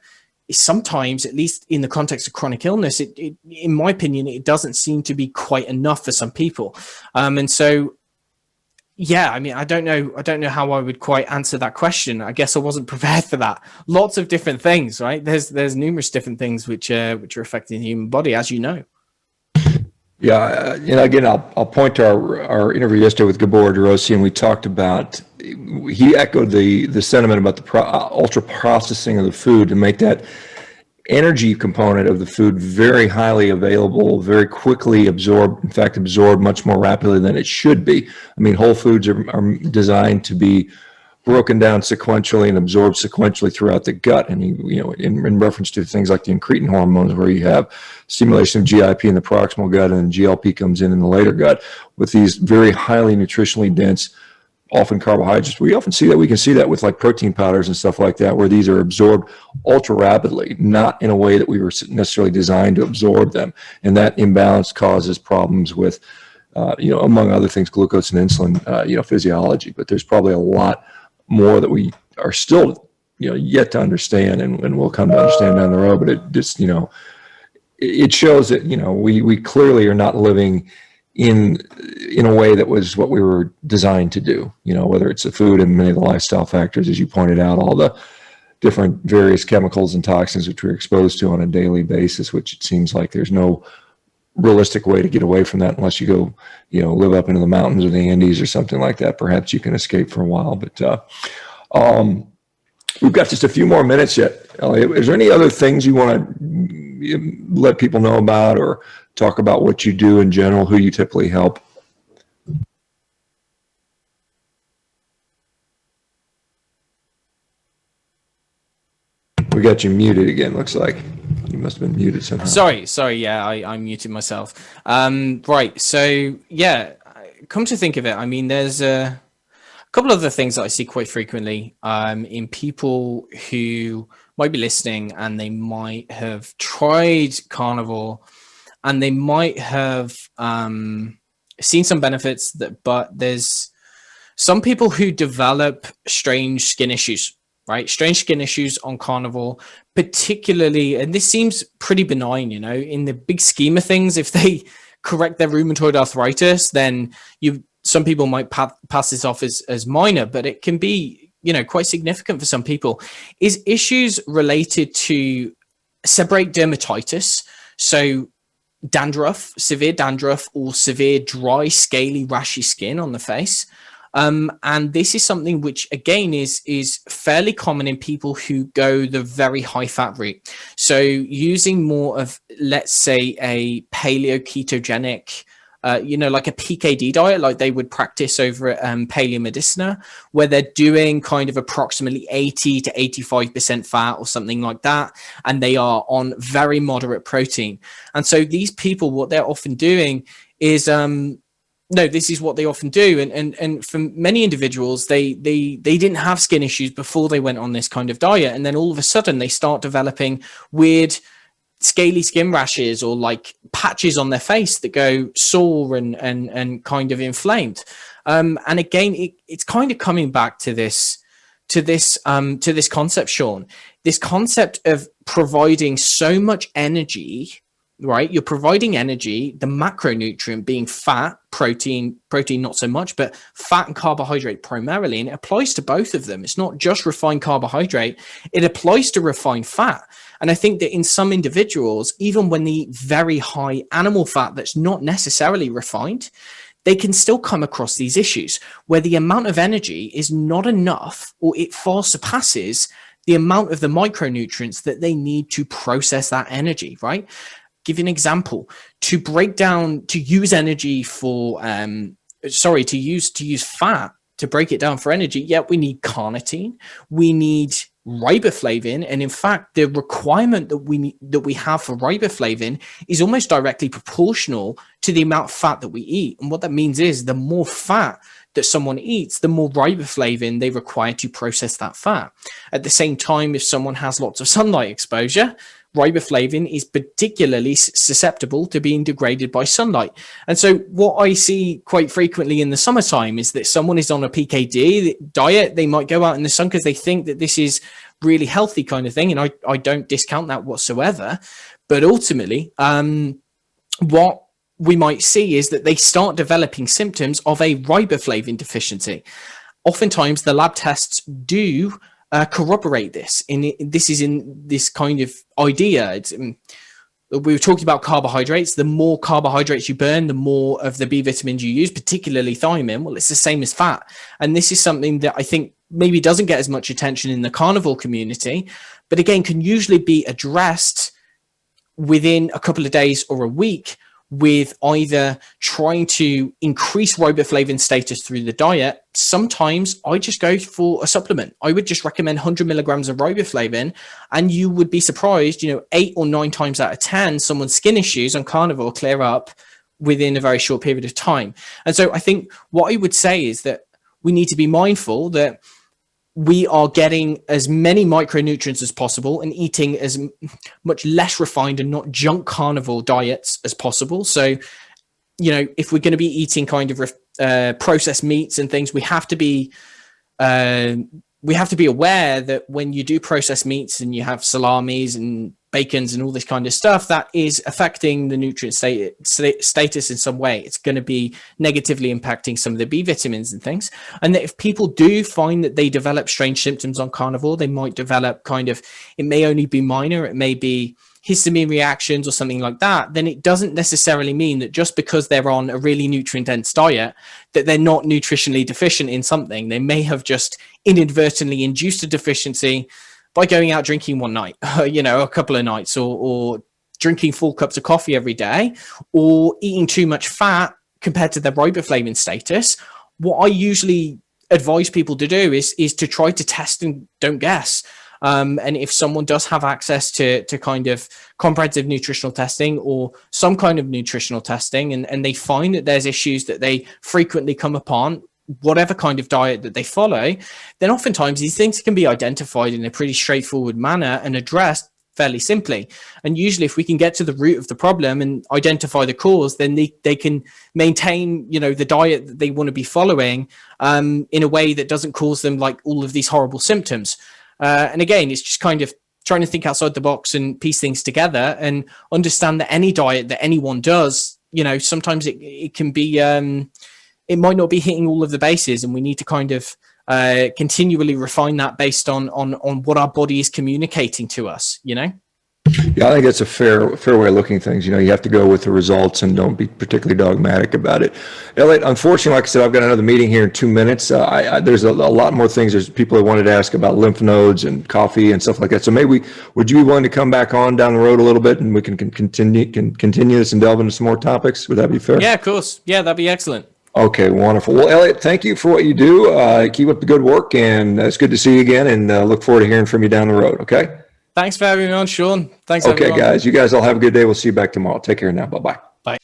is sometimes, at least in the context of chronic illness, it in my opinion, it doesn't seem to be quite enough for some people. And so, yeah, I mean, I don't know how I would quite answer that question. I guess I wasn't prepared for that. Lots of different things, right? There's numerous different things which are affecting the human body, as you know. Yeah, and again, I'll point to our interview yesterday with Gabor Derossi, and we talked about, he echoed the sentiment about the ultra processing of the food to make that energy component of the food very highly available, very quickly absorbed, in fact, absorbed much more rapidly than it should be. I mean, whole foods are designed to be broken down sequentially and absorbed sequentially throughout the gut. I mean, in reference to things like the incretin hormones, where you have stimulation of GIP in the proximal gut and GLP comes in the later gut, with these very highly nutritionally dense, often carbohydrates. We often see that. We can see that with like protein powders and stuff like that, where these are absorbed ultra rapidly, not in a way that we were necessarily designed to absorb them. And that imbalance causes problems with, among other things, glucose and insulin, physiology. But there's probably a lot more that we are still, yet to understand, and we'll come to understand down the road. But it just, it shows that, we clearly are not living in a way that was what we were designed to do, whether it's the food and many of the lifestyle factors, as you pointed out, all the different various chemicals and toxins which we're exposed to on a daily basis, which it seems like there's no realistic way to get away from that unless you go, live up into the mountains or the Andes or something like that. Perhaps you can escape for a while, but we've got just a few more minutes yet. Elliot, is there any other things you want to let people know about, or talk about what you do in general, who you typically help? We got you muted again, looks like. You must have been muted somehow. Sorry. Yeah, I muted myself. Right. So, yeah, come to think of it, I mean, there's a couple of other things that I see quite frequently in people who might be listening, and they might have tried carnivore, and they might have seen some benefits, but there's some people who develop strange skin issues, right? Strange skin issues on carnivore, particularly, and this seems pretty benign, in the big scheme of things. If they correct their rheumatoid arthritis, then some people might pass this off as minor, but it can be, quite significant for some people, is issues related to seborrheic dermatitis. So dandruff, severe dandruff, or severe dry, scaly, rashy skin on the face. And this is something which, again, is fairly common in people who go the very high fat route. So using more of, let's say, a paleo ketogenic, like a PKD diet, like they would practice over at Paleo Medicina, where they're doing kind of approximately 80 to 85% fat or something like that. And they are on very moderate protein. And so these people, what they're often doing is, this is what they often do. And for many individuals, they didn't have skin issues before they went on this kind of diet. And then all of a sudden they start developing weird scaly skin rashes, or like patches on their face that go sore and kind of inflamed. And again, it's kind of coming back to this concept, Shawn, this concept of providing so much energy, right? You're providing energy, the macronutrient being fat, protein not so much, but fat and carbohydrate primarily. And it applies to both of them. It's not just refined carbohydrate, it applies to refined fat. And I think that in some individuals, even when they eat very high animal fat that's not necessarily refined, they can still come across these issues where the amount of energy is not enough, or it far surpasses the amount of the micronutrients that they need to process that energy, right? Give you an example. To use energy for, to use fat to break it down for energy, we need carnitine, we need riboflavin, and in fact, the requirement that we have for riboflavin is almost directly proportional to the amount of fat that we eat. And what that means is the more fat that someone eats, the more riboflavin they require to process that fat. At the same time, if someone has lots of sunlight exposure, riboflavin is particularly susceptible to being degraded by sunlight. And so what I see quite frequently in the summertime is that someone is on a PKD diet. They might go out in the sun because they think that this is really healthy kind of thing. And I don't discount that whatsoever. But ultimately, what we might see is that they start developing symptoms of a riboflavin deficiency. Oftentimes, the lab tests do corroborate this. This is in this kind of idea. We were talking about carbohydrates. The more carbohydrates you burn, the more of the B vitamins you use, particularly thiamine. Well, it's the same as fat. And this is something that I think maybe doesn't get as much attention in the carnivore community, but again, can usually be addressed within a couple of days or a week with either trying to increase riboflavin status through the diet. Sometimes I just go for a supplement. I would just recommend 100 milligrams of riboflavin, and you would be surprised, 8 or 9 times out of 10, someone's skin issues on carnivore clear up within a very short period of time. And so I think what I would say is that we need to be mindful that we are getting as many micronutrients as possible and eating as much less refined and not junk carnivore diets as possible. So, if we're going to be eating kind of processed meats and things, we have to be aware that when you do processed meats and you have salamis and bacons and all this kind of stuff, that is affecting the nutrient status in some way. It's going to be negatively impacting some of the B vitamins and things. And that if people do find that they develop strange symptoms on carnivore, they might develop it may only be minor, it may be histamine reactions or something like that, then it doesn't necessarily mean that just because they're on a really nutrient dense diet that they're not nutritionally deficient in something. They may have just inadvertently induced a deficiency by going out drinking one night, a couple of nights, or drinking full cups of coffee every day, or eating too much fat compared to their riboflavin status. What I usually advise people to do is to try to test and don't guess. And if someone does have access to kind of comprehensive nutritional testing or some kind of nutritional testing, and they find that there's issues that they frequently come upon, whatever kind of diet that they follow, then oftentimes these things can be identified in a pretty straightforward manner and addressed fairly simply. And usually if we can get to the root of the problem and identify the cause, then they can maintain, the diet that they want to be following in a way that doesn't cause them like all of these horrible symptoms. And again, it's just kind of trying to think outside the box and piece things together and understand that any diet that anyone does, sometimes it can be, it might not be hitting all of the bases, and we need to kind of continually refine that based on what our body is communicating to us, Yeah, I think that's a fair way of looking at things. You have to go with the results and don't be particularly dogmatic about it. Elliot, unfortunately, like I said, I've got another meeting here in 2 minutes. There's a lot more things. There's people that wanted to ask about lymph nodes and coffee and stuff like that. So maybe would you be willing to come back on down the road a little bit and we can continue this and delve into some more topics? Would that be fair? Yeah, of course. Yeah, that'd be excellent. Okay, wonderful. Well, Elliot, thank you for what you do. Keep up the good work, and it's good to see you again, and look forward to hearing from you down the road, okay? Thanks for having me on, Sean. Thanks, okay, everyone. guys. You guys all have a good day. We'll see you back tomorrow. Take care now. Bye-bye. Bye.